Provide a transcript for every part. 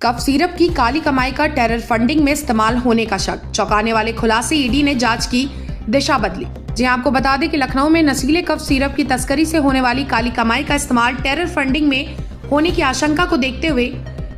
Cough syrup की काली कमाई का टेरर फंडिंग में इस्तेमाल होने का शक। चौंकाने वाले खुलासे, ईडी ने जांच की दिशा बदली। जी आपको बता दें कि लखनऊ में नशीले कफ सिरप की तस्करी से होने वाली काली कमाई का इस्तेमाल टेरर फंडिंग में होने की आशंका को देखते हुए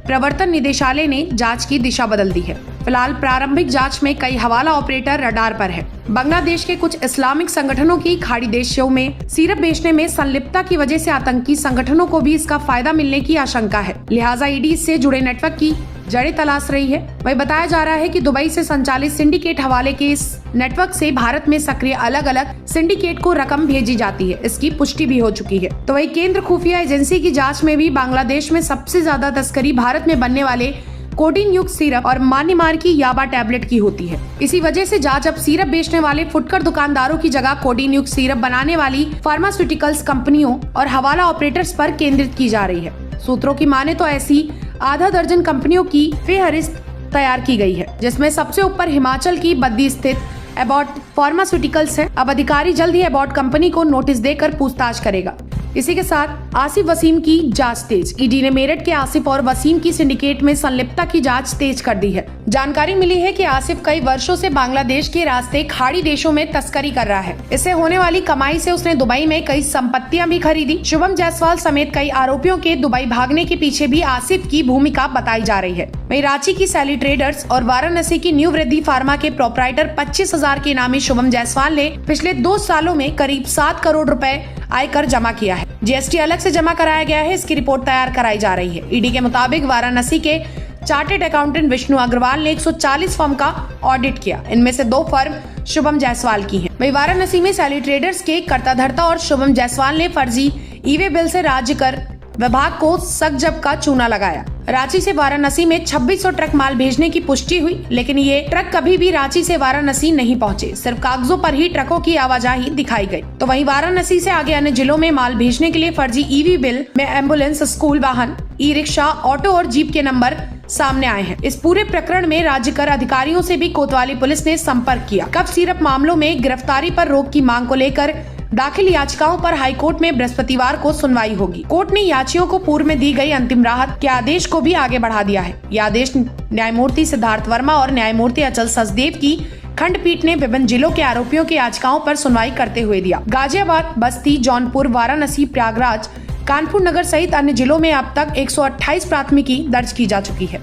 प्रवर्तन निदेशालय ने जांच की दिशा बदल दी है। फिलहाल प्रारंभिक जांच में कई हवाला ऑपरेटर रडार पर है। बांग्लादेश के कुछ इस्लामिक संगठनों की खाड़ी देशों में सिरप बेचने में संलिप्तता की वजह से आतंकी संगठनों को भी इसका फायदा मिलने की आशंका है। लिहाजा ईडी से जुड़े नेटवर्क की जड़ें तलाश रही है। वही बताया जा रहा है कि दुबई से संचालित सिंडिकेट हवाले के इस नेटवर्क से भारत में सक्रिय अलग अलग सिंडिकेट को रकम भेजी जाती है। इसकी पुष्टि भी हो चुकी है। तो वही केंद्र खुफिया एजेंसी की जांच में भी बांग्लादेश में सबसे ज्यादा तस्करी भारत में बनने वाले कोडीन युक्त सिरप और म्यांमार की याबा टैबलेट की होती है। इसी वजह से जांच अब सिरप बेचने वाले फुटकर दुकानदारों की जगह कोडीन युक्त सिरप बनाने वाली फार्मास्यूटिकल्स कंपनियों और हवाला ऑपरेटर्स पर केंद्रित की जा रही है। सूत्रों की माने तो ऐसी आधा दर्जन कंपनियों की फेहरिस्त तैयार की गई है, जिसमें सबसे ऊपर हिमाचल की बद्दी स्थित एबॉट फार्मास्यूटिकल्स है। अब अधिकारी जल्द ही एबॉट कंपनी को नोटिस देकर पूछताछ करेगा। इसी के साथ आसिफ वसीम की जांच तेज। ईडी ने मेरठ के आसिफ और वसीम की सिंडिकेट में संलिप्तता की जांच तेज कर दी है। जानकारी मिली है कि आसिफ कई वर्षों से बांग्लादेश के रास्ते खाड़ी देशों में तस्करी कर रहा है। इससे होने वाली कमाई से उसने दुबई में कई संपत्तियां भी खरीदी। शुभम जायसवाल समेत कई आरोपियों के दुबई भागने के पीछे भी आसिफ की भूमिका बताई जा रही है। वहीं रांची की सैली ट्रेडर्स और वाराणसी की न्यू वृद्धि फार्मा के प्रोपराइटर 25,000 के इनामी शुभम जायसवाल ने पिछले 2 सालों में करीब 7 करोड़ रुपए आयकर जमा किया है। जीएसटी अलग से जमा कराया गया है। इसकी रिपोर्ट तैयार कराई जा रही है। ईडी के मुताबिक वाराणसी के चार्टेड अकाउंटेंट विष्णु अग्रवाल ने 140 फर्म का ऑडिट किया। इनमें से 2 फर्म शुभम जायसवाल की हैं। वहीं वाराणसी में सैली ट्रेडर्स के कर्ताधर्ता और शुभम जायसवाल ने फर्जी ई-वे बिल से राज्य कर विभाग को सकजब का चूना लगाया। रांची से वाराणसी में 2600 ट्रक माल भेजने की पुष्टि हुई, लेकिन ये ट्रक कभी भी रांची से वाराणसी नहीं पहुंचे। सिर्फ कागजों पर ही ट्रकों की आवाजाही दिखाई गई। तो वहीं वाराणसी से आगे अन्य जिलों में माल भेजने के लिए फर्जी ई-वे बिल में एम्बुलेंस, स्कूल वाहन, ई रिक्शा, ऑटो और जीप के नंबर सामने आए हैं। इस पूरे प्रकरण में राज्य कर अधिकारियों से भी कोतवाली पुलिस ने संपर्क किया। कफ सिरप मामलों में गिरफ्तारी पर रोक की मांग को लेकर दाखिल याचिकाओं पर हाईकोर्ट में बृहस्पतिवार को सुनवाई होगी। कोर्ट ने याचियों को पूर्व में दी गई अंतिम राहत के आदेश को भी आगे बढ़ा दिया है। यह आदेश न्यायमूर्ति सिद्धार्थ वर्मा और न्यायमूर्ति अचल सचदेव की खंडपीठ ने विभिन्न जिलों के आरोपियों की याचिकाओं पर सुनवाई करते हुए दिया। गाजियाबाद, बस्ती, जौनपुर, वाराणसी, प्रयागराज, कानपुर नगर सहित अन्य जिलों में अब तक 128 प्राथमिकी दर्ज की जा चुकी है।